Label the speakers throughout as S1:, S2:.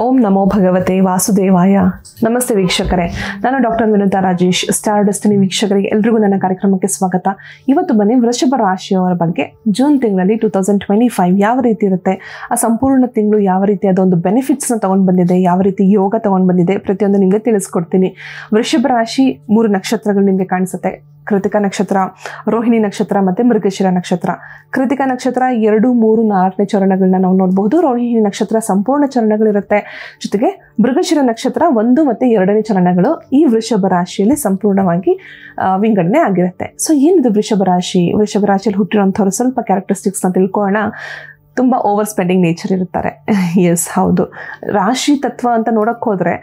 S1: ಓಂ ನಮೋ ಭಗವತೆ ವಾಸುದೇವಾಯ. ನಮಸ್ತೆ ವೀಕ್ಷಕರೇ, ನಾನು doctor Vinutha Rajesh. Star destiny ವೀಕ್ಷಕರಿಗೆ ಎಲ್ರಿಗೂ ನನ್ನ ಕಾರ್ಯಕ್ರಮಕ್ಕೆ ಸ್ವಾಗತ. ಇವತ್ತು ಬನ್ನಿ ವೃಷಭ ರಾಶಿಯವರ ಬಗ್ಗೆ ಜೂನ್ ತಿಂಗಳಲ್ಲಿ 2025 ಯಾವ ರೀತಿ ಇರುತ್ತೆ, ಆ ಸಂಪೂರ್ಣ ತಿಂಗಳು ಯಾವ ರೀತಿ ಅದೊಂದು ಬೆನಿಫಿಟ್ಸ್ನ ತೊಗೊಂಡು ಬಂದಿದೆ, ಯಾವ ರೀತಿ ಯೋಗ ತೊಗೊಂಡು ಬಂದಿದೆ, ಪ್ರತಿಯೊಂದು ನಿಮಗೆ ತಿಳಿಸ್ಕೊಡ್ತೀನಿ. ವೃಷಭ ರಾಶಿ 3 ನಕ್ಷತ್ರಗಳು ನಿಮಗೆ ಕಾಣಿಸುತ್ತೆ. ಕೃತಿಕಾ ನಕ್ಷತ್ರ, ರೋಹಿಣಿ ನಕ್ಷತ್ರ ಮತ್ತು ಮೃಗಶಿರ ನಕ್ಷತ್ರ. ಕೃತಿಕಾ ನಕ್ಷತ್ರ 2, 3, 4ನೇ ಚರಣಗಳನ್ನ ನಾವು ನೋಡಬಹುದು. ರೋಹಿಣಿ ನಕ್ಷತ್ರ ಸಂಪೂರ್ಣ ಚರಣಗಳಿರುತ್ತೆ. ಜೊತೆಗೆ ಮೃಗಶಿರ ನಕ್ಷತ್ರ 1 ಮತ್ತು 2ನೇ ಚರಣಗಳು ಈ ವೃಷಭ ರಾಶಿಯಲ್ಲಿ ಸಂಪೂರ್ಣವಾಗಿ ವಿಂಗಡಣೆ ಆಗಿರುತ್ತೆ. ಸೊ ಏನಿದು ವೃಷಭ ರಾಶಿ? ವೃಷಭ ರಾಶಿಯಲ್ಲಿ ಹುಟ್ಟಿರುವಂಥವ್ರು ಸ್ವಲ್ಪ ಕ್ಯಾರೆಕ್ಟರಿಸ್ಟಿಕ್ಸ್ನ ತಿಳ್ಕೊಳ್ಳೋಣ. ತುಂಬ ಓವರ್ ಸ್ಪೆಂಡಿಂಗ್ ನೇಚರ್ ಇರ್ತಾರೆ. ಎಸ್, ಹೌದು. ರಾಶಿ ತತ್ವ ಅಂತ ನೋಡೋಕ್ಕೆ ಹೋದರೆ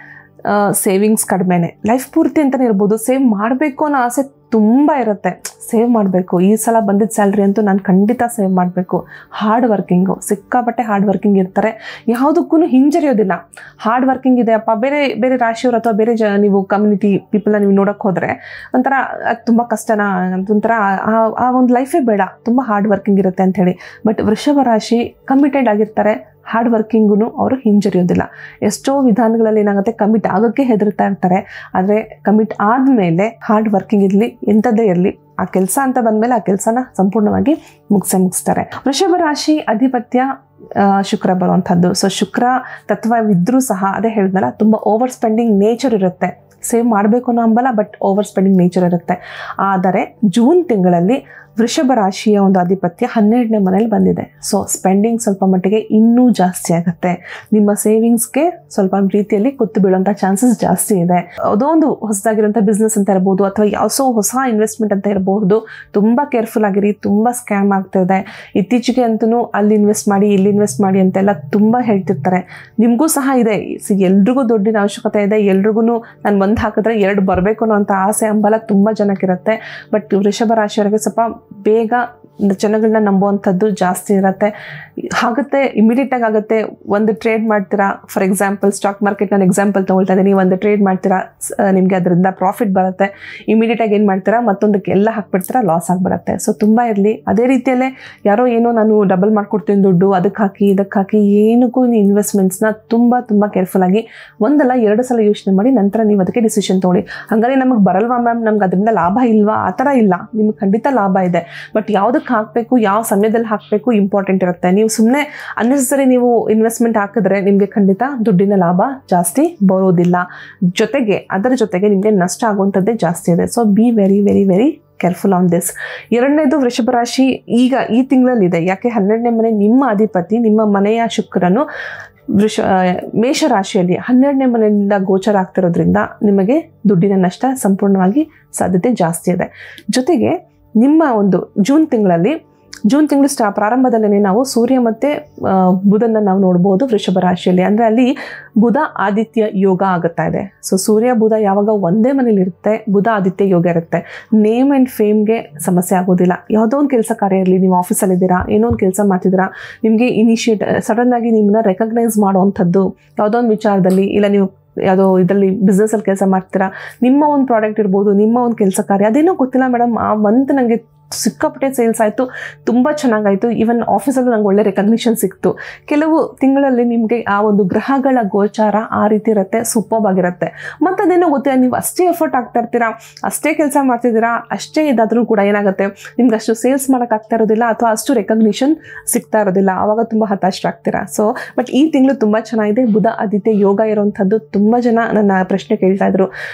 S1: ಸೇವಿಂಗ್ಸ್ ಕಡಿಮೆನೆ, ಲೈಫ್ ಪೂರ್ತಿ ಅಂತಲೇ ಇರ್ಬೋದು. ಸೇವ್ ಮಾಡಬೇಕು ಅನ್ನೋ ಆಸೆ ತುಂಬ ಇರುತ್ತೆ. ಸೇವ್ ಮಾಡಬೇಕು, ಈ ಸಲ ಬಂದಿದ್ದ ಸ್ಯಾಲ್ರಿ ಅಂತೂ ನಾನು ಖಂಡಿತ ಸೇವ್ ಮಾಡಬೇಕು. ಹಾರ್ಡ್ ವರ್ಕಿಂಗು, ಸಿಕ್ಕಾಪಟ್ಟೆ ಹಾರ್ಡ್ ವರ್ಕಿಂಗ್ ಇರ್ತಾರೆ. ಯಾವುದಕ್ಕೂ ಹಿಂಜರಿಯೋದಿಲ್ಲ. ಹಾರ್ಡ್ ವರ್ಕಿಂಗ್ ಇದೆ ಅಪ್ಪ. ಬೇರೆ ರಾಶಿಯವರು ಅಥವಾ ಬೇರೆ ನೀವು ಕಮ್ಯುನಿಟಿ ಪೀಪಲ್ನ ನೀವು ನೋಡೋಕ್ಕೆ ಹೋದರೆ ಒಂಥರ ಅದು ತುಂಬ ಕಷ್ಟನಾ, ಒಂಥರ ಆ ಒಂದು ಲೈಫೇ ಬೇಡ, ತುಂಬ ಹಾರ್ಡ್ ವರ್ಕಿಂಗ್ ಇರುತ್ತೆ ಅಂಥೇಳಿ. ಬಟ್ ವೃಷಭ ರಾಶಿ ಕಮಿಟೆಡ್ ಆಗಿರ್ತಾರೆ. ಹಾರ್ಡ್ ವರ್ಕಿಂಗೂ ಅವರು ಹಿಂಜರಿಯೋದಿಲ್ಲ. ಎಷ್ಟೋ ವಿಧಾನಗಳಲ್ಲಿ ಏನಾಗುತ್ತೆ, ಕಮಿಟ್ ಆಗೋಕ್ಕೆ ಹೆದರ್ತಾ ಇರ್ತಾರೆ. ಆದರೆ ಕಮಿಟ್ ಆದಮೇಲೆ ಹಾರ್ಡ್ ವರ್ಕಿಂಗ್ ಇರಲಿ, ಎಂಥದ್ದೇ ಇರಲಿ, ಆ ಕೆಲಸ ಅಂತ ಬಂದಮೇಲೆ ಆ ಕೆಲಸನ ಸಂಪೂರ್ಣವಾಗಿ ಮುಗಿಸ್ತಾರೆ. ವೃಷಭ ರಾಶಿ ಅಧಿಪತ್ಯ ಶುಕ್ರ ಬರುವಂಥದ್ದು. ಸೊ ಶುಕ್ರ ತತ್ವವಿದ್ರೂ ಸಹ ಅದೇ ಹೇಳಿದ್ನಲ್ಲ, ತುಂಬ ಓವರ್ ಸ್ಪೆಂಡಿಂಗ್ ನೇಚರ್ ಇರುತ್ತೆ. ಸೇವ್ ಮಾಡಬೇಕು ಅನ್ನೋ ಹಂಬಲ, ಬಟ್ ಓವರ್ ಸ್ಪೆಂಡಿಂಗ್ ನೇಚರ್ ಇರುತ್ತೆ. ಆದರೆ ಜೂನ್ ತಿಂಗಳಲ್ಲಿ ವೃಷಭ ರಾಶಿಯ ಒಂದು ಆಧಿಪತ್ಯ 12ನೇ ಮನೇಲಿ ಬಂದಿದೆ. ಸೊ ಸ್ಪೆಂಡಿಂಗ್ ಸ್ವಲ್ಪ ಮಟ್ಟಿಗೆ ಇನ್ನೂ ಜಾಸ್ತಿ ಆಗುತ್ತೆ. ನಿಮ್ಮ ಸೇವಿಂಗ್ಸ್ಗೆ ಸ್ವಲ್ಪ ರೀತಿಯಲ್ಲಿ ಕುತ್ತು ಬೀಳುವಂಥ ಚಾನ್ಸಸ್ ಜಾಸ್ತಿ ಇದೆ. ಯಾವುದೋ ಒಂದು ಹೊಸದಾಗಿರೋಂಥ ಬಿಸ್ನೆಸ್ ಅಂತ ಇರ್ಬೋದು, ಅಥವಾ ಯಾವುದೋ ಹೊಸ ಇನ್ವೆಸ್ಟ್ಮೆಂಟ್ ಅಂತ ಇರಬಹುದು. ತುಂಬ ಕೇರ್ಫುಲ್ ಆಗಿರಿ, ತುಂಬ ಸ್ಕ್ಯಾಮ್ ಆಗ್ತಿದೆ. ಇತ್ತೀಚೆಗೆ ಅಂತೂ ಅಲ್ಲಿ ಇನ್ವೆಸ್ಟ್ ಮಾಡಿ, ಇಲ್ಲಿ ಇನ್ವೆಸ್ಟ್ ಮಾಡಿ ಅಂತೆಲ್ಲ ತುಂಬ ಹೇಳ್ತಿರ್ತಾರೆ. ನಿಮಗೂ ಸಹ ಇದೆ. ಎಲ್ರಿಗೂ ದುಡ್ಡಿನ ಅವಶ್ಯಕತೆ ಇದೆ. ಎಲ್ರಿಗೂ ನಾನು ಒಂದು ಹಾಕಿದ್ರೆ 2 ಬರಬೇಕು ಅನ್ನೋ ಅಂಥ ಆಸೆ ಹಂಬಲ ತುಂಬ ಜನಕ್ಕಿರುತ್ತೆ. ಬಟ್ ವೃಷಭ ರಾಶಿಯವರಿಗೆ ಸ್ವಲ್ಪ ಬೇಗ ಜನಗಳನ್ನ ನಂಬುವಂಥದ್ದು ಜಾಸ್ತಿ ಇರುತ್ತೆ. ಆಗುತ್ತೆ, ಇಮಿಡಿಯೇಟಾಗಿ ಆಗುತ್ತೆ. ಒಂದು ಟ್ರೇಡ್ ಮಾಡ್ತೀರಾ, ಫಾರ್ ಎಕ್ಸಾಂಪಲ್ ಸ್ಟಾಕ್ ಮಾರ್ಕೆಟ್ ನಾನು ಎಕ್ಸಾಂಪಲ್ ತೊಗೊಳ್ತಾ ಇದ್ದೀನಿ. ಒಂದು ಟ್ರೇಡ್ ಮಾಡ್ತೀರಾ, ನಿಮಗೆ ಅದರಿಂದ ಪ್ರಾಫಿಟ್ ಬರುತ್ತೆ. ಇಮಿಡಿಯೇಟಾಗಿ ಏನು ಮಾಡ್ತೀರಾ, ಮತ್ತೊಂದಕ್ಕೆ ಎಲ್ಲ ಹಾಕ್ಬಿಡ್ತೀರಾ, ಲಾಸ್ ಆಗಿಬಿಡುತ್ತೆ. ಸೊ ತುಂಬ ಇರಲಿ. ಅದೇ ರೀತಿಯಲ್ಲೇ ಯಾರೋ ಏನೋ ನಾನು ಡಬಲ್ ಮಾಡ್ಕೊಡ್ತೀನಿ ದುಡ್ಡು, ಅದಕ್ಕೆ ಹಾಕಿ ಇದಕ್ಕೆ ಹಾಕಿ, ಏನಕ್ಕೂ ನೀವು ಇನ್ವೆಸ್ಟ್ಮೆಂಟ್ಸ್ನ ತುಂಬ ಕೇರ್ಫುಲ್ಲಾಗಿ 1 ಅಲ್ಲ 2 ಸಲ ಯೋಚನೆ ಮಾಡಿ ನಂತರ ನೀವು ಅದಕ್ಕೆ ಡಿಸಿಷನ್ ತೊಗೊಳ್ಳಿ. ಹಾಗಾದ್ರೆ ನಮಗೆ ಬರಲ್ವಾ ಮ್ಯಾಮ್, ನಮ್ಗೆ ಅದರಿಂದ ಲಾಭ ಇಲ್ವಾ? ಆ ಥರ ಇಲ್ಲ. ನಿಮ್ಗೆ ಖಂಡಿತ ಲಾಭ ಇದೆ. ಬಟ್ ಯಾವುದಕ್ಕೆ ಹಾಕಬೇಕು, ಯಾವ ಸಮಯದಲ್ಲಿ ಹಾಕಬೇಕು ಇಂಪಾರ್ಟೆಂಟ್ ಇರುತ್ತೆ. ನೀವು ಸುಮ್ಮನೆ ಅನ್ನೆಸರಿ ನೀವು ಇನ್ವೆಸ್ಟ್ಮೆಂಟ್ ಹಾಕಿದ್ರೆ ನಿಮಗೆ ಖಂಡಿತ ದುಡ್ಡಿನ ಲಾಭ ಜಾಸ್ತಿ ಬರೋದಿಲ್ಲ. ಅದರ ಜೊತೆಗೆ ನಿಮಗೆ ನಷ್ಟ ಆಗುವಂಥದ್ದೇ ಜಾಸ್ತಿ ಇದೆ. So be very very very careful on this. 2ನೇದು ವೃಷಭ ರಾಶಿ ಈಗ ಈ ತಿಂಗಳಲ್ಲಿದೆ. ಯಾಕೆ 12ನೇ ಮನೆ ನಿಮ್ಮ ಅಧಿಪತಿ, ನಿಮ್ಮ ಮನೆಯ ಶುಕ್ರನು ಮೇಷರಾಶಿಯಲ್ಲಿ 12ನೇ ಮನೆಯಿಂದ ಗೋಚರ ಆಗ್ತಿರೋದ್ರಿಂದ ನಿಮಗೆ ದುಡ್ಡಿನ ನಷ್ಟ ಸಂಪೂರ್ಣವಾಗಿ ಸಾಧ್ಯತೆ ಜಾಸ್ತಿ ಇದೆ. ಜೊತೆಗೆ ನಿಮ್ಮ ಒಂದು ಜೂನ್ ತಿಂಗಳು ಪ್ರಾರಂಭದಲ್ಲೇ ನಾವು ಸೂರ್ಯ ಮತ್ತು ಬುಧನ ನಾವು ನೋಡ್ಬೋದು ವೃಷಭ ರಾಶಿಯಲ್ಲಿ. ಅಂದರೆ ಅಲ್ಲಿ ಬುಧ ಆದಿತ್ಯ ಯೋಗ ಆಗುತ್ತಾ ಇದೆ. ಸೊ ಸೂರ್ಯ ಬುಧ ಯಾವಾಗ ಒಂದೇ ಮನೇಲಿ ಇರುತ್ತೆ, ಬುಧ ಆದಿತ್ಯ ಯೋಗ ಇರುತ್ತೆ. ನೇಮ್ ಆ್ಯಂಡ್ ಫೇಮ್ಗೆ ಸಮಸ್ಯೆ ಆಗೋದಿಲ್ಲ. ಯಾವುದೋ ಒಂದು ಕೆಲಸ ಕಾರ್ಯ ಇರಲಿ, ನೀವು ಆಫೀಸಲ್ಲಿದ್ದೀರಾ, ಏನೋ ಒಂದು ಕೆಲಸ ಮಾಡ್ತಿದ್ದೀರಾ, ನಿಮಗೆ ಸಡನ್ನಾಗಿ ನಿಮ್ಮನ್ನ ರೆಕಗ್ನೈಸ್ ಮಾಡುವಂಥದ್ದು ಯಾವುದೋ ಒಂದು ವಿಚಾರದಲ್ಲಿ, ಇಲ್ಲ ನೀವು ಯಾವುದೋ ಇದರಲ್ಲಿ ಬಿಸ್ನೆಸ್ಸಲ್ಲಿ ಕೆಲಸ ಮಾಡ್ತೀರಾ, ನಿಮ್ಮ ಒಂದು ಪ್ರಾಡಕ್ಟ್ ಇರ್ಬೋದು, ನಿಮ್ಮ ಒಂದು ಕೆಲಸ ಕಾರ್ಯ, ಅದೇನೋ ಗೊತ್ತಿಲ್ಲ ಮೇಡಮ್, ಆ ಮಂತ್ ನನಗೆ ಸಿಕ್ಕಾಪಟ್ಟೆ ಸೇಲ್ಸ್ ಆಯಿತು, ತುಂಬ ಚೆನ್ನಾಗಾಯಿತು, ಈವನ್ ಆಫೀಸಲ್ಲೂ ನಂಗೆ ಒಳ್ಳೆ ರೆಕಗ್ನಿಷನ್ ಸಿಕ್ತು. ಕೆಲವು ತಿಂಗಳಲ್ಲಿ ನಿಮಗೆ ಆ ಒಂದು ಗ್ರಹಗಳ ಗೋಚಾರ ಆ ರೀತಿ ಇರುತ್ತೆ, ಸೂಪರ್ಬ್ ಆಗಿರುತ್ತೆ. ಮತ್ತು ಅದೇನೋ ಗೊತ್ತಿಲ್ಲ, ನೀವು ಅಷ್ಟೇ ಎಫರ್ಟ್ ಆಗ್ತಾ ಇರ್ತೀರಾ, ಅಷ್ಟೇ ಕೆಲಸ ಮಾಡ್ತಿದ್ದೀರಾ, ಅಷ್ಟೇ ಇದಾದರೂ ಕೂಡ ಏನಾಗುತ್ತೆ, ನಿಮ್ಗೆ ಅಷ್ಟು ಸೇಲ್ಸ್ ಮಾಡೋಕ್ಕಾಗ್ತಾ ಇರೋದಿಲ್ಲ, ಅಥವಾ ಅಷ್ಟು ರೆಕಗ್ನಿಷನ್ ಸಿಗ್ತಾ ಇರೋದಿಲ್ಲ. ಆವಾಗ ತುಂಬ ಹತಾಶರಾಗ್ತೀರಾ. ಸೊ ಬಟ್ ಈ ತಿಂಗಳು ತುಂಬ ಚೆನ್ನಾಗಿದೆ. ಬುಧ ಆದಿತ್ಯ ಯೋಗ ಇರೋವಂಥದ್ದು. ತುಂಬ ಜನ ನನ್ನ ಪ್ರಶ್ನೆ ಕೇಳ್ತಾ ಇದ್ರು,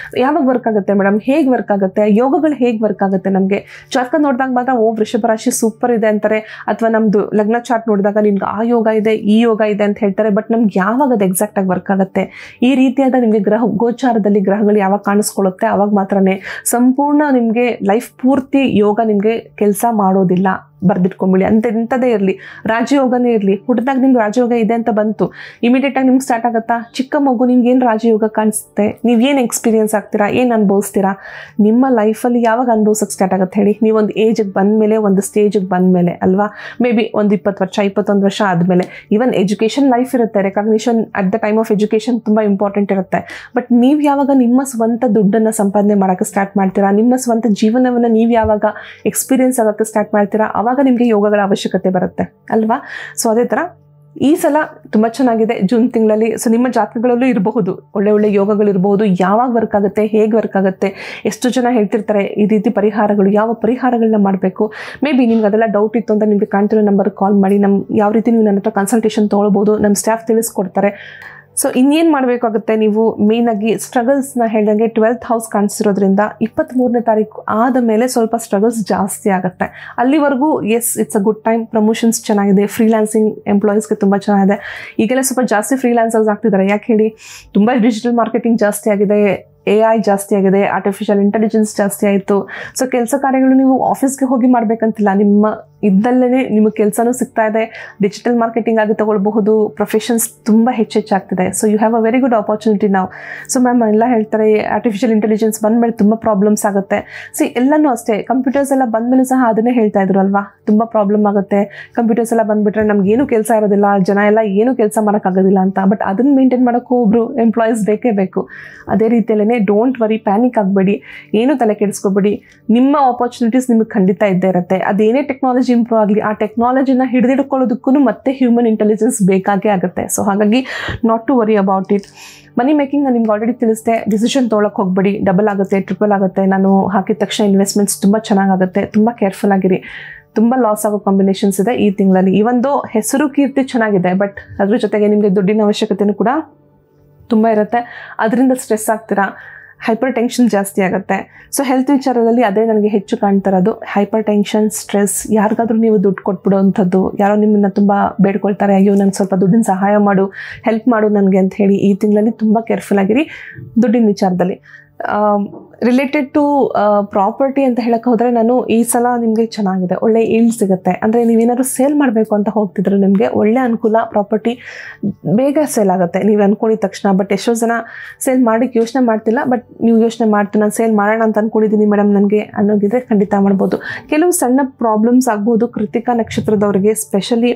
S1: ಯಾವಾಗ ವರ್ಕ್ ಆಗುತ್ತೆ ಮೇಡಮ್, ಹೇಗೆ ವರ್ಕ್ ಆಗುತ್ತೆ, ಯೋಗಗಳು ಹೇಗೆ ವರ್ಕ್ ಆಗುತ್ತೆ ನಮಗೆ? ಜಾತಕ ನೋಡಿದಾಗ ಮಾತ್ರ ವೃಷಭ ರಾಶಿ ಸೂಪರ್ ಇದೆ ಅಂತಾರೆ, ಅಥವಾ ನಮ್ದು ಲಗ್ನ ಚಾರ್ಟ್ ನೋಡಿದಾಗ ನಿಮ್ಗೆ ಆ ಯೋಗ ಇದೆ, ಈ ಯೋಗ ಇದೆ ಅಂತ ಹೇಳ್ತಾರೆ. ಬಟ್ ನಮ್ಗೆ ಯಾವಾಗ ಅದು ಎಕ್ಸಾಕ್ಟ್ ಆಗಿ ವರ್ಕ್ ಆಗುತ್ತೆ? ಈ ರೀತಿಯಾದ ನಿಮಗೆ ಗೋಚಾರದಲ್ಲಿ ಗ್ರಹಗಳು ಯಾವಾಗ ಕಾಣಿಸ್ಕೊಳ್ಳುತ್ತೆ ಅವಾಗ ಮಾತ್ರನೇ ಸಂಪೂರ್ಣ ನಿಮಗೆ ಲೈಫ್ ಪೂರ್ತಿ ಯೋಗ ನಿಮಗೆ ಕೆಲಸ ಮಾಡೋದಿಲ್ಲ. ಬರೆದಿಟ್ಕೊಂಬಿಡಿ. ಎಂಥದೇ ಇರಲಿ, ರಾಜಯೋಗನೇ ಇರಲಿ, ಹುಟ್ಟಿದಾಗ ನಿಮ್ಗೆ ರಾಜಯೋಗ ಇದೆ ಅಂತ ಬಂತು, ಇಮಿಡಿಯೇಟಾಗಿ ನಿಮ್ಗೆ ಸ್ಟಾರ್ಟ್ ಆಗುತ್ತಾ? ಚಿಕ್ಕ ಮಗು ನಿಮ್ಗೆ ಏನು ರಾಜಯೋಗ ಕಾಣಿಸುತ್ತೆ? ನೀವೇನು ಎಕ್ಸ್ಪೀರಿಯನ್ಸ್ ಆಗ್ತೀರಾ, ಏನು ಅನುಭವಿಸ್ತೀರಾ? ನಿಮ್ಮ ಲೈಫಲ್ಲಿ ಯಾವಾಗ ಅನುಭವಿಸೋಕ್ಕೆ ಸ್ಟಾರ್ಟ್ ಆಗುತ್ತೆ ಹೇಳಿ? ನೀವೊಂದು ಏಜಿಗೆ ಬಂದಮೇಲೆ, ಒಂದು ಸ್ಟೇಜಿಗೆ ಬಂದಮೇಲೆ ಅಲ್ವಾ? ಮೇ ಬಿ ಒಂದು 20 ವರ್ಷ 21 ವರ್ಷ ಆದಮೇಲೆ. ಈವನ್ ಎಜುಕೇಷನ್ ಲೈಫ್ ಇರುತ್ತೆ, recognition at the time of education ತುಂಬ ಇಂಪಾರ್ಟೆಂಟ್ ಇರುತ್ತೆ. ಬಟ್ ನೀವು ಯಾವಾಗ ನಿಮ್ಮ ಸ್ವಂತ ದುಡ್ಡನ್ನು ಸಂಪಾದನೆ ಮಾಡೋಕ್ಕೆ ಸ್ಟಾರ್ಟ್ ಮಾಡ್ತೀರಾ, ನಿಮ್ಮ ಸ್ವಂತ ಜೀವನವನ್ನು ನೀವು ಯಾವಾಗ ಎಕ್ಸ್ಪೀರಿಯನ್ಸ್ ಆಗೋಕ್ಕೆ ಸ್ಟಾರ್ಟ್ ಮಾಡ್ತೀರಾ, ಆವಾಗ ನಿಮಗೆ ಯೋಗಗಳ ಅವಶ್ಯಕತೆ ಬರುತ್ತೆ ಅಲ್ವಾ? ಸೊ ಅದೇ ಥರ ಈ ಸಲ ತುಂಬ ಚೆನ್ನಾಗಿದೆ ಜೂನ್ ತಿಂಗಳಲ್ಲಿ. ಸೊ ನಿಮ್ಮ ಜಾತಕಗಳಲ್ಲೂ ಇರಬಹುದು ಒಳ್ಳೆ ಒಳ್ಳೆ ಯೋಗಗಳಿರಬಹುದು. ಯಾವಾಗ ವರ್ಕ್ ಆಗುತ್ತೆ, ಹೇಗೆ ವರ್ಕ್ ಆಗುತ್ತೆ, ಎಷ್ಟು ಜನ ಹೇಳ್ತಿರ್ತಾರೆ ಈ ರೀತಿ ಪರಿಹಾರಗಳು, ಯಾವ ಪರಿಹಾರಗಳನ್ನ ಮಾಡಬೇಕು. ಮೇ ಬಿ ನಿಮ್ಗೆ ಅದೆಲ್ಲ ಡೌಟ್ ಇತ್ತು ಅಂತ ನಿಮಗೆ ಕಾಣ್ತಿರೋ ನಂಬರ್ಗೆ ಕಾಲ್ ಮಾಡಿ ಯಾವ ರೀತಿ ನೀವು ನನ್ನ ಹತ್ರ ಕನ್ಸಲ್ಟೇಷನ್ ತೊಗೊಳ್ಬೋದು, ನಮ್ಮ ಸ್ಟಾಫ್ ತಿಳಿಸ್ಕೊಡ್ತಾರೆ. ಸೊ ಇನ್ನೇನು ಮಾಡಬೇಕಾಗುತ್ತೆ, ನೀವು ಮೇಯ್ನಾಗಿ ಸ್ಟ್ರಗಲ್ಸ್ನ ಹೇಳ್ದಂಗೆ 12th ಹೌಸ್ ಕಾಣಿಸಿರೋದ್ರಿಂದ 23ನೇ ತಾರೀಕು ಆದ ಮೇಲೆ ಸ್ವಲ್ಪ ಸ್ಟ್ರಗಲ್ಸ್ ಜಾಸ್ತಿ ಆಗುತ್ತೆ. ಅಲ್ಲಿವರೆಗೂ it's a good time. Promotions ಚೆನ್ನಾಗಿದೆ, ಫ್ರೀಲಾನ್ಸಿಂಗ್ ಎಂಪ್ಲಾಯೀಸ್ಗೆ ತುಂಬ ಚೆನ್ನಾಗಿದೆ. ಈಗೆಲ್ಲ ಸ್ವಲ್ಪ ಜಾಸ್ತಿ ಫ್ರೀಲಾನ್ಸರ್ಸ್ ಆಗ್ತಿದ್ದಾರೆ. ಯಾಕೆ ಹೇಳಿ, ತುಂಬ ಡಿಜಿಟಲ್ ಮಾರ್ಕೆಟಿಂಗ್ ಜಾಸ್ತಿ ಆಗಿದೆ, AI ಜಾಸ್ತಿ ಆಗಿದೆ, ಆರ್ಟಿಫಿಷಿಯಲ್ ಇಂಟೆಲಿಜೆನ್ಸ್ ಜಾಸ್ತಿ ಆಯಿತು. ಸೊ ಕೆಲಸ ಕಾರ್ಯಗಳು ನೀವು ಆಫೀಸ್ಗೆ ಹೋಗಿ ಮಾಡಬೇಕಂತಿಲ್ಲ, ನಿಮ್ಮ ಇದ್ದಲ್ಲೇ ನಿಮಗೆ ಕೆಲಸನೂ ಸಿಗ್ತಾ ಇದೆ. ಡಿಜಿಟಲ್ ಮಾರ್ಕೆಟಿಂಗ್ ಆಗಿ ತಗೊಳ್ಬಹುದು. ಪ್ರೊಫೆಷನ್ಸ್ ತುಂಬ ಹೆಚ್ಚಾಗ್ತಿದೆ. So you have a very good opportunity ನಾವು. ಸೊ ಮ್ಯಾಮ್ ಎಲ್ಲ ಹೇಳ್ತಾರೆ ಆರ್ಟಿಫಿಷಿಯಲ್ ಇಂಟೆಲಿಜೆನ್ಸ್ ಬಂದಮೇಲೆ ತುಂಬ ಪ್ರಾಬ್ಲಮ್ಸ್ ಆಗುತ್ತೆ. ಸೊ ಎಲ್ಲನೂ ಅಷ್ಟೇ, ಕಂಪ್ಯೂಟರ್ಸ್ ಎಲ್ಲ ಬಂದಮೇಲೂ ಸಹ ಅದನ್ನೇ ಹೇಳ್ತಾ ಇದ್ರು ಅಲ್ವಾ, ತುಂಬ ಪ್ರಾಬ್ಲಮ್ ಆಗುತ್ತೆ, ಕಂಪ್ಯೂಟರ್ಸ್ ಎಲ್ಲ ಬಂದುಬಿಟ್ರೆ ನಮಗೇನು ಕೆಲಸ ಇರೋದಿಲ್ಲ, ಜನ ಎಲ್ಲ ಏನೂ ಕೆಲಸ ಮಾಡೋಕ್ಕಾಗೋದಿಲ್ಲ ಅಂತ. ಬಟ್ ಅದನ್ನು ಮೇಂಟೈನ್ ಮಾಡೋಕ್ಕೂ ಒಬ್ಬರು ಎಂಪ್ಲಾಯೀಸ್ ಬೇಕೇ ಬೇಕು. ಅದೇ ರೀತಿಯಲ್ಲೇ ಡೋಂಟ್ ವರಿ, ಪ್ಯಾನಿಕ್ ಆಗಬೇಡಿ, ಏನು ತಲೆ ಕೆಡಿಸ್ಕೋಬೇಡಿ. ನಿಮ್ಮ ಆಪರ್ಚುನಿಟೀಸ್ ನಿಮಗೆ ಖಂಡಿತ ಇದ್ದೇ ಇರುತ್ತೆ. ಅದೇನೇ ಟೆಕ್ನಾಲಜಿ ಇಂಪ್ರೂವ್ ಆಗಲಿ, ಆ ಟೆಕ್ನಾಲಜಿನ ಹಿಡಿದಿಡ್ಕೊಳ್ಳೋದಕ್ಕೂ ಮತ್ತೆ ಹ್ಯೂಮನ್ ಇಂಟೆಲಿಜೆನ್ಸ್ ಬೇಕಾಗೇ ಆಗುತ್ತೆ. ಸೊ ಹಾಗಾಗಿ not to worry about it. Money making ನಾನು ನಿಮ್ಗೆ ಆಲ್ರೆಡಿ ತಿಳಿಸಿದೆ. ಡಿಸಿಷನ್ ತೊಗೊಳಕ್ಕೆ ಹೋಗ್ಬೇಡಿ, ಡಬಲ್ ಆಗುತ್ತೆ, ಟ್ರಿಪಲ್ ಆಗುತ್ತೆ. ನಾನು ಹಾಕಿದ ತಕ್ಷಣ ಇನ್ವೆಸ್ಟ್ಮೆಂಟ್ಸ್ ತುಂಬ ಚೆನ್ನಾಗುತ್ತೆ. ತುಂಬ ಕೇರ್ಫುಲ್ ಆಗಿರಿ. ತುಂಬ ಲಾಸ್ ಆಗೋ ಕಾಂಬಿನೇಷನ್ಸ್ ಇದೆ ಈ ತಿಂಗಳಲ್ಲಿ. ಇವೊಂದು ಹೆಸರು ಕೀರ್ತಿ ಚೆನ್ನಾಗಿದೆ, ಬಟ್ ಅದ್ರ ಜೊತೆಗೆ ನಿಮಗೆ ದುಡ್ಡಿನ ಅವಶ್ಯಕತೆಯೂ ಕೂಡ ತುಂಬ ಇರುತ್ತೆ. ಅದರಿಂದ ಸ್ಟ್ರೆಸ್ ಆಗ್ತೀರಾ, ಹೈಪರ್ ಟೆನ್ಷನ್ ಜಾಸ್ತಿ ಆಗುತ್ತೆ. ಸೊ ಹೆಲ್ತ್ ವಿಚಾರದಲ್ಲಿ ಅದೇ ನನಗೆ ಹೆಚ್ಚು ಕಾಣ್ತಾ ಇರೋದು. ಹೈಪರ್ ಟೆನ್ಷನ್, ಸ್ಟ್ರೆಸ್, ಯಾರಿಗಾದ್ರೂ ನೀವು ದುಡ್ಡು ಕೊಟ್ಬಿಡೋವಂಥದ್ದು, ಯಾರೋ ನಿಮ್ಮನ್ನು ತುಂಬ ಬೇಡ್ಕೊಳ್ತಾರೆ, ಅಯ್ಯೋ ನನಗೆ ಸ್ವಲ್ಪ ದುಡ್ಡಿನ ಸಹಾಯ ಮಾಡು, ಹೆಲ್ಪ್ ಮಾಡು ನನಗೆ ಅಂತ ಹೇಳಿ, ಈ ತಿಂಗಳಲ್ಲಿ ತುಂಬ ಕೇರ್ಫುಲ್ ಆಗಿರಿ ದುಡ್ಡಿನ ವಿಚಾರದಲ್ಲಿ. ರಿಲೇಟೆಡ್ ಟು ಪ್ರಾಪರ್ಟಿ ಅಂತ ಹೇಳಕ್ಕೆ ಹೋದರೆ, ನಾನು ಈ ಸಲ ನಿಮಗೆ ಚೆನ್ನಾಗಿದೆ, ಒಳ್ಳೆ ಈಲ್ಡ್ ಸಿಗುತ್ತೆ. ಅಂದರೆ ನೀವೇನಾದ್ರು ಸೇಲ್ ಮಾಡಬೇಕು ಅಂತ ಹೋಗ್ತಿದ್ರೆ ನಿಮಗೆ ಒಳ್ಳೆ ಅನುಕೂಲ, ಪ್ರಾಪರ್ಟಿ ಬೇಗ ಸೇಲ್ ಆಗುತ್ತೆ ನೀವು ಅಂದ್ಕೊಂಡಿದ ತಕ್ಷಣ. ಬಟ್ ಎಷ್ಟೋ ಜನ ಸೇಲ್ ಮಾಡೋಕ್ಕೆ ಯೋಚನೆ ಮಾಡ್ತಿಲ್ಲ, ಬಟ್ ನೀವು ಯೋಚನೆ ಮಾಡ್ತೀನಿ ನಾನು ಸೇಲ್ ಮಾಡೋಣ ಅಂತ ಅಂದ್ಕೊಂಡಿದ್ದೀನಿ ಮೇಡಮ್ ನನಗೆ ಅನ್ನೋದಿದ್ರೆ ಖಂಡಿತ ಮಾಡ್ಬೋದು. ಕೆಲವು ಸಣ್ಣ ಪ್ರಾಬ್ಲಮ್ಸ್ ಆಗ್ಬೋದು ಕೃತಿಕಾ ನಕ್ಷತ್ರದವ್ರಿಗೆ, ಸ್ಪೆಷಲಿ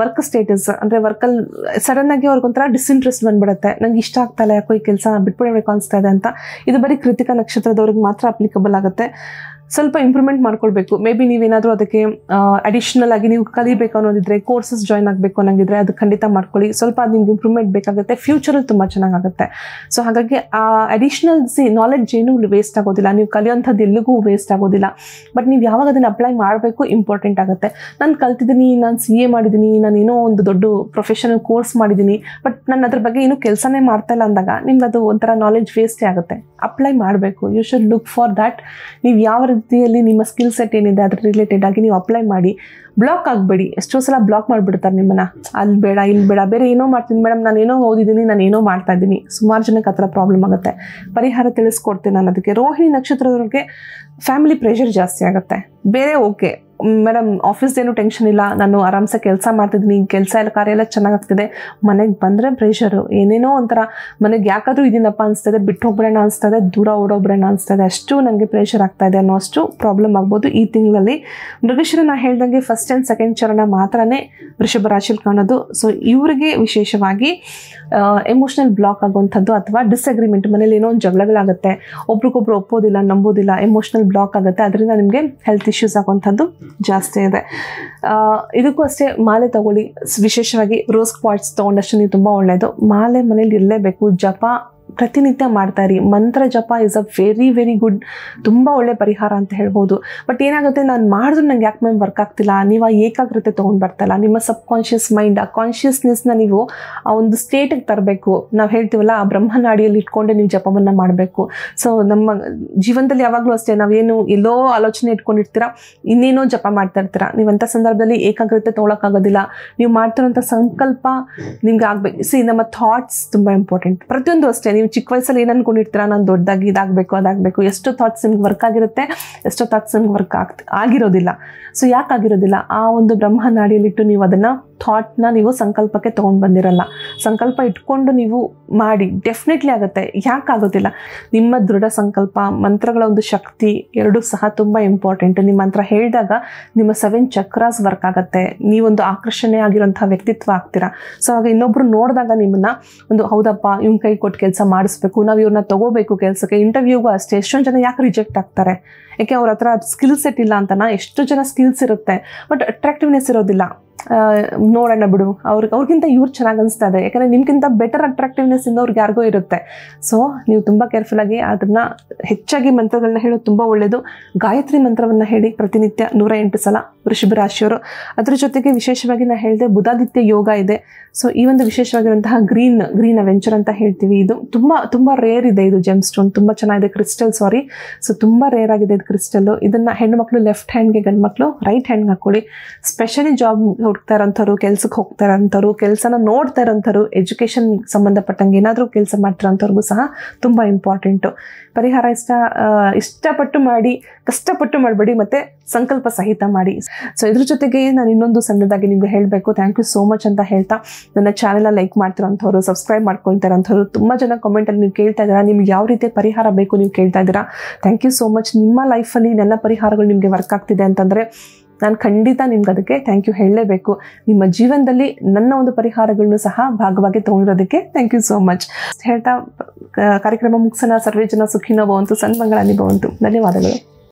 S1: ವರ್ಕ್ ಸ್ಟೇಟಸ್, ಅಂದರೆ ವರ್ಕಲ್ಲಿ ಸಡನ್ನಾಗಿ ಅವ್ರಿಗೊಂಥರ ಡಿಸ್ಇಂಟ್ರೆಸ್ಟ್ ಬಂದ್ಬಿಡುತ್ತೆ. ನಂಗೆ ಇಷ್ಟ ಆಗ್ತಾಯಿಲ್ಲ, ಯಾಕೋ ಈ ಕೆಲಸ ಬಿಟ್ಬಿಡಬೇಕು ಅನಿಸ್ತಾ ಇದೆ ಅಂತ. ಇದು ಬರೀ ಕೃತಿಕಾ ನಕ್ಷತ್ರದವ್ರಿಗೆ ಮಾತ್ರ ಅಪ್ಲಿಕಬಲ್ ಆಗುತ್ತೆ. ಸ್ವಲ್ಪ ಇಂಪ್ರೂವ್ಮೆಂಟ್ ಮಾಡ್ಕೊಳ್ಬೇಕು. ಮೇ ಬಿ ನೀವೇನಾದರೂ ಅದಕ್ಕೆ ಅಡಿಷ್ನಲ್ ಆಗಿ ನೀವು ಕಲಿಬೇಕು ಅನ್ನೋದಿದ್ರೆ, ಕೋರ್ಸಸ್ ಜಾಯ್ನ್ ಆಗಬೇಕು ಅನ್ನೋಂಗಿದ್ರೆ ಅದು ಖಂಡಿತ ಮಾಡ್ಕೊಳ್ಳಿ. ಸ್ವಲ್ಪ ಅದು ನಿಮ್ಗೆ ಇಂಪ್ರೂವ್ಮೆಂಟ್ ಬೇಕಾಗುತ್ತೆ, ಫ್ಯೂಚರಲ್ಲಿ ತುಂಬ ಚೆನ್ನಾಗುತ್ತೆ. ಸೊ ಹಾಗಾಗಿ ಆ ಅಡಿಷ್ನಲ್ ನಾಲೆಡ್ಜ್ ಏನೂ ವೇಸ್ಟ್ ಆಗೋದಿಲ್ಲ, ನೀವು ಕಲಿಯೋಂಥದ್ದು ಎಲ್ಲಿಗೂ ವೇಸ್ಟ್ ಆಗೋದಿಲ್ಲ. ಬಟ್ ನೀವು ಯಾವಾಗ ಅದನ್ನು ಅಪ್ಲೈ ಮಾಡಬೇಕು ಇಂಪಾರ್ಟೆಂಟ್ ಆಗುತ್ತೆ. ನಾನು ಕಲ್ತಿದ್ದೀನಿ, ನಾನು CA ಮಾಡಿದ್ದೀನಿ, ನಾನು ಏನೋ ಒಂದು ದೊಡ್ಡ ಪ್ರೊಫೆಷನಲ್ ಕೋರ್ಸ್ ಮಾಡಿದ್ದೀನಿ, ಬಟ್ ನಾನು ಅದ್ರ ಬಗ್ಗೆ ಏನೂ ಕೆಲಸನೇ ಮಾಡ್ತಾ ಇಲ್ಲ ಅಂದಾಗ ನಿಮ್ಗೆ ಅದು ಒಂಥರ ನಾಲೆಡ್ಜ್ ವೇಸ್ಟೇ ಆಗುತ್ತೆ. ಅಪ್ಲೈ ಮಾಡಬೇಕು. You should look for that. ನೀವು ಯಾವ ರೀತಿಯಲ್ಲಿ ನಿಮ್ಮ ಸ್ಕಿಲ್ ಸೆಟ್ ಏನಿದೆ ಅದ್ರ ರಿಲೇಟೆಡ್ ಆಗಿ ನೀವು ಅಪ್ಲೈ ಮಾಡಿ. ಬ್ಲಾಕ್ ಆಗಬೇಡಿ. ಎಷ್ಟೋ ಸಲ ಬ್ಲಾಕ್ ಮಾಡಿಬಿಡ್ತಾರೆ ನಿಮ್ಮನ್ನು, ಅಲ್ಲಿ ಬೇಡ ಇಲ್ಲಿ ಬೇಡ, ಬೇರೆ ಏನೋ ಮಾಡ್ತೀನಿ ಮೇಡಮ್, ನಾನು ಏನೋ ಓದಿದ್ದೀನಿ, ನಾನು ಏನೋ ಮಾಡ್ತಾ ಇದ್ದೀನಿ. ಸುಮಾರು ಜನಕ್ಕೆ ಆ ಥರ ಪ್ರಾಬ್ಲಮ್ ಆಗುತ್ತೆ. ಪರಿಹಾರ ತಿಳಿಸ್ಕೊಡ್ತೀನಿ ನಾನು ಅದಕ್ಕೆ. ರೋಹಿಣಿ ನಕ್ಷತ್ರದವ್ರಿಗೆ ಫ್ಯಾಮಿಲಿ ಪ್ರೆಷರ್ ಜಾಸ್ತಿ ಆಗುತ್ತೆ. ಬೇರೆ ಓಕೆ ಮೇಡಮ್, ಆಫೀಸ್ದೇನು ಟೆನ್ಷನ್ ಇಲ್ಲ, ನಾನು ಆರಾಮ್ಸೆ ಕೆಲಸ ಮಾಡ್ತಿದ್ದೀನಿ, ಕೆಲಸ ಎಲ್ಲ ಕಾರ್ಯ ಎಲ್ಲ ಚೆನ್ನಾಗಾಗ್ತಿದೆ. ಮನೆಗೆ ಬಂದರೆ ಪ್ರೆಷರು, ಏನೇನೋ ಒಂಥರ ಮನೆಗೆ ಯಾಕಾದರೂ ಇದೀನಪ್ಪ ಅನಿಸ್ತದೆ, ಬಿಟ್ಟು ಹೋಗ್ಬಿಡೋಣ ಅನಿಸ್ತದೆ, ದೂರ ಓಡೋಗ್ಬಿಡೋಣ ಅನಿಸ್ತದೆ, ಅಷ್ಟು ನನಗೆ ಪ್ರೆಷರ್ ಆಗ್ತಾ ಇದೆ ಅನ್ನೋ ಅಷ್ಟು ಪ್ರಾಬ್ಲಮ್ ಆಗ್ಬೋದು ಈ ತಿಂಗಳಲ್ಲಿ. ಮೃಗಶಿರ ನಾ ಹೇಳ್ದಂಗೆ ಫಸ್ಟ್ ಆ್ಯಂಡ್ ಸೆಕೆಂಡ್ ಚರಣ ಮಾತ್ರನೇ ವೃಷಭ ರಾಶಿಯಲ್ಲಿ ಕಾಣೋದು. ಸೊ ಇವರಿಗೆ ವಿಶೇಷವಾಗಿ ಎಮೋಷ್ನಲ್ ಬ್ಲಾಕ್ ಆಗುವಂಥದ್ದು ಅಥವಾ ಡಿಸ್ಅಗ್ರಿಮೆಂಟ್, ಮನೇಲಿ ಏನೋ ಒಂದು ಜಗಳಗಳಾಗುತ್ತೆ, ಒಬ್ರಿಗೊಬ್ರು ಒಪ್ಪೋದಿಲ್ಲ, ನಂಬೋದಿಲ್ಲ, ಎಮೋಷ್ನಲ್ ಬ್ಲಾಕ್ ಆಗುತ್ತೆ. ಅದರಿಂದ ನಿಮಗೆ ಹೆಲ್ತ್ ಇಶ್ಯೂಸ್ ಆಗುವಂಥದ್ದು ಜಾಸ್ತಿ ಇದೆ. ಇದಕ್ಕೂ ಅಷ್ಟೇ ಮಾಲೆ ತಗೊಳ್ಳಿ. ವಿಶೇಷವಾಗಿ ರೋಸ್ ಕ್ವಾರ್ಟ್ಸ್ ತೊಗೊಂಡಷ್ಟು ನೀವು ತುಂಬ ಒಳ್ಳೆಯದು. ಮಾಲೆ ಮನೇಲಿ ಇರಲೇಬೇಕು. ಜಪ ಪ್ರತಿನಿತ್ಯ ಮಾಡ್ತಾ ಇರಿ. ಮಂತ್ರ ಜಪ is a very very good, ತುಂಬ ಒಳ್ಳೆ ಪರಿಹಾರ ಅಂತ ಹೇಳ್ಬೋದು. ಬಟ್ ಏನಾಗುತ್ತೆ, ನಾನು ಮಾಡಿದ್ರು ನಂಗೆ ಯಾಕೆ ಮ್ಯಾಮ್ ವರ್ಕ್ ಆಗ್ತಿಲ್ಲ, ನೀವು ಆ ಏಕಾಗ್ರತೆ ತೊಗೊಂಡು ಬರ್ತಾಯಿಲ್ಲ. ನಿಮ್ಮ ಸಬ್ ಕಾನ್ಷಿಯಸ್ ಮೈಂಡ್, ಆ ಕಾನ್ಷಿಯಸ್ನೆಸ್ನ ನೀವು ಆ ಒಂದು ಸ್ಟೇಟಿಗೆ ತರಬೇಕು. ನಾವು ಹೇಳ್ತೀವಲ್ಲ, ಆ ಬ್ರಹ್ಮನಾಡಿಯಲ್ಲಿ ಇಟ್ಕೊಂಡೆ ನೀವು ಜಪವನ್ನು ಮಾಡಬೇಕು. ಸೊ ನಮ್ಮ ಜೀವನದಲ್ಲಿ ಯಾವಾಗಲೂ ಅಷ್ಟೇ, ನಾವೇನು ಎಲ್ಲೋ ಆಲೋಚನೆ ಇಟ್ಕೊಂಡಿರ್ತೀರ, ಇನ್ನೇನೋ ಜಪ ಮಾಡ್ತಾ ಇರ್ತೀರ. ನೀವಂಥ ಸಂದರ್ಭದಲ್ಲಿ ಏಕಾಗ್ರತೆ ತೊಗೊಳಕ್ಕಾಗೋದಿಲ್ಲ. ನೀವು ಮಾಡ್ತಿರೋಂಥ ಸಂಕಲ್ಪ ನಿಮ್ಗೆ ಆಗಬೇಕು. ನಮ್ಮ ಥಾಟ್ಸ್ ತುಂಬ ಇಂಪಾರ್ಟೆಂಟ್. ಪ್ರತಿಯೊಂದು ಅಷ್ಟೇ, ನೀವು ಚಿಕ್ಕ ವಯಸ್ಸಲ್ಲಿ ಏನು ಅನ್ಕೊಂಡಿರ್ತೀರ, ನಾನು ದೊಡ್ಡದಾಗಿ ಇದಾಗಬೇಕು ಅದಾಗಬೇಕು. ಎಷ್ಟು ಥಾಟ್ಸ್ ನಿಮ್ಗೆ ವರ್ಕ್ ಆಗಿರುತ್ತೆ, ಎಷ್ಟೋ ಥಾಟ್ಸ್ ನಿಮ್ಗೆ ವರ್ಕ್ ಆಗಿರೋದಿಲ್ಲ. ಸೊ ಯಾಕೆ ಆಗಿರೋದಿಲ್ಲ, ಆ ಒಂದು ಬ್ರಹ್ಮ ನಾಡಿಯಲ್ಲಿಟ್ಟು ನೀವು ಅದನ್ನು ಥಾಟ್ನ ನೀವು ಸಂಕಲ್ಪಕ್ಕೆ ತೊಗೊಂಡು ಬಂದಿರಲ್ಲ. ಸಂಕಲ್ಪ ಇಟ್ಕೊಂಡು ನೀವು ಮಾಡಿ, ಡೆಫಿನೆಟ್ಲಿ ಆಗುತ್ತೆ. ಯಾಕೆ ಆಗೋದಿಲ್ಲ, ನಿಮ್ಮ ದೃಢ ಸಂಕಲ್ಪ, ಮಂತ್ರಗಳ ಒಂದು ಶಕ್ತಿ ಎರಡೂ ಸಹ ತುಂಬ ಇಂಪಾರ್ಟೆಂಟ್. ನಿಮ್ಮ ಮಂತ್ರ ಹೇಳಿದಾಗ ನಿಮ್ಮ 7 ಚಕ್ರಾಸ್ ವರ್ಕ್ ಆಗುತ್ತೆ. ನೀವೊಂದು ಆಕರ್ಷಣೆ ಆಗಿರೋಂಥ ವ್ಯಕ್ತಿತ್ವ ಆಗ್ತೀರಾ. ಸೊ ಆಗ ಇನ್ನೊಬ್ರು ನೋಡಿದಾಗ ನಿಮ್ಮನ್ನ ಒಂದು ಹೌದಪ್ಪ ಇವ್ನ ಕೈ ಕೊಟ್ಟು ಕೆಲಸ ಮಾಡಿಸ್ಬೇಕು, ನಾವು ಇವ್ರನ್ನ ತಗೋಬೇಕು ಕೆಲಸಕ್ಕೆ. ಇಂಟರ್ವ್ಯೂಗೂ ಅಷ್ಟೇ, ಎಷ್ಟೊಂದು ಜನ ಯಾಕೆ ರಿಜೆಕ್ಟ್ ಆಗ್ತಾರೆ, ಯಾಕೆ ಅವ್ರ ಹತ್ರ ಸ್ಕಿಲ್ ಸೆಟ್ ಇಲ್ಲ ಅಂತನಾ? ಎಷ್ಟು ಜನ ಸ್ಕಿಲ್ಸ್ ಇರುತ್ತೆ ಬಟ್ ಅಟ್ರಾಕ್ಟಿವ್ನೆಸ್ ಇರೋದಿಲ್ಲ. ನೋಡೋಣ ಬಿಡು, ಅವ್ರಿಗಿಂತ ಇವ್ರು ಚೆನ್ನಾಗಿ ಅನಿಸ್ತಾ ಇದೆ, ಯಾಕಂದರೆ ನಿಮ್ಗಿಂತ ಬೆಟರ್ ಅಟ್ರಾಕ್ಟಿವ್ನೆಸ್ ಇನ್ನೋರ್ಗೆ ಯಾರಿಗೂ ಇರುತ್ತೆ. ಸೊ ನೀವು ತುಂಬ ಕೇರ್ಫುಲ್ಲಾಗಿ ಅದನ್ನು ಹೆಚ್ಚಾಗಿ ಮಂತ್ರಗಳನ್ನ ಹೇಳೋದು ತುಂಬ ಒಳ್ಳೆಯದು. ಗಾಯತ್ರಿ ಮಂತ್ರವನ್ನು ಹೇಳಿ ಪ್ರತಿನಿತ್ಯ 108 ಸಲ ವೃಷಭ ರಾಶಿಯವರು. ಅದ್ರ ಜೊತೆಗೆ ವಿಶೇಷವಾಗಿ ನಾನು ಹೇಳಿದೆ ಬುಧಾದಿತ್ಯ ಯೋಗ ಇದೆ. ಸೊ ಈ ಒಂದು ವಿಶೇಷವಾಗಿರುವಂತಹ ಗ್ರೀನ್ ಅವೆಂಚರ್ ಅಂತ ಹೇಳ್ತೀವಿ, ಇದು ತುಂಬ ರೇರ್ ಇದೆ. ಇದು ಜೆಮ್ ಸ್ಟೋನ್ ತುಂಬ ಚೆನ್ನಾಗಿದೆ, ಕ್ರಿಸ್ಟಲ್ ಸೊ ತುಂಬ ರೇರ್ ಆಗಿದೆ ಇದು ಕ್ರಿಸ್ಟಲ್ಲು. ಇದನ್ನು ಹೆಣ್ಣುಮಕ್ಳು ಲೆಫ್ಟ್ ಹ್ಯಾಂಡ್ಗೆ, ಗಂಡು ಮಕ್ಕಳು ರೈಟ್ ಹ್ಯಾಂಡ್ಗೆ ಹಾಕ್ಕೊಳ್ಳಿ. ಸ್ಪೆಷಲಿ ಜಾಬ್ ಹುಡುಕ್ತಾ ಇರೋಂಥವ್ರು, ಕೆಲ್ಸಕ್ಕೆ ಹೋಗ್ತಾ ಇರೋಂಥವ್ರು, ಕೆಲಸನ ನೋಡ್ತಾ ಇರೋಂಥವ್ರು, ಎಜುಕೇಷನ್ ಸಂಬಂಧಪಟ್ಟಂಗೆ ಏನಾದರೂ ಕೆಲಸ ಮಾಡ್ತಿರೋಂಥವ್ರಿಗೂ ಸಹ ತುಂಬ ಇಂಪಾರ್ಟೆಂಟು. ಪರಿಹಾರ ಇಷ್ಟಪಟ್ಟು ಮಾಡಿ, ಕಷ್ಟಪಟ್ಟು ಮಾಡಬೇಡಿ, ಮತ್ತು ಸಂಕಲ್ಪ ಸಹಿತ ಮಾಡಿ. ಸೊ ಇದ್ರ ಜೊತೆಗೆ ನಾನು ಇನ್ನೊಂದು ಸಣ್ಣದಾಗಿ ನಿಮಗೆ ಹೇಳಬೇಕು, ಥ್ಯಾಂಕ್ ಯು ಸೋ ಮಚ್ ಅಂತ ಹೇಳ್ತಾ, ನನ್ನ ಚಾನೆಲ್ನ ಲೈಕ್ ಮಾಡ್ತಿರೋಂಥವ್ರು, ಸಬ್ಸ್ಕ್ರೈಬ್ ಮಾಡ್ಕೊಳ್ತಾ ಇರೋಂಥವ್ರು ತುಂಬ ಜನ ಕಾಮೆಂಟಲ್ಲಿ ನೀವು ಕೇಳ್ತಾ ಇದ್ದೀರಾ, ನಿಮ್ಗೆ ಯಾವ ರೀತಿಯ ಪರಿಹಾರ ಬೇಕು ನೀವು ಕೇಳ್ತಾ ಇದ್ದೀರಾ. Thank you so much. ನಿಮ್ಮ ಲೈಫಲ್ಲಿ ನನ್ನ ಪರಿಹಾರಗಳು ನಿಮಗೆ ವರ್ಕ್ ಆಗ್ತಿದೆ ಅಂತಂದರೆ ನಾನು ಖಂಡಿತ ನಿಮ್ಗೆ ಅದಕ್ಕೆ ಥ್ಯಾಂಕ್ ಯು ಹೇಳಲೇಬೇಕು. ನಿಮ್ಮ ಜೀವನದಲ್ಲಿ ನನ್ನ ಒಂದು ಪರಿಹಾರಗಳನ್ನು ಸಹ ಭಾಗವಾಗಿ ತೊಗೊಂಡಿರೋದಕ್ಕೆ ಥ್ಯಾಂಕ್ ಯು ಸೋ ಮಚ್ ಹೇಳ್ತಾ ಕಾರ್ಯಕ್ರಮ ಮುಗಿಸೋಣ. ಸರ್ವೇ ಜನ ಸುಖಿನೋ ಭವಂತು, ಸನ್ಮಂಗಳಾನಿ ಭವಂತು. ಧನ್ಯವಾದಗಳು.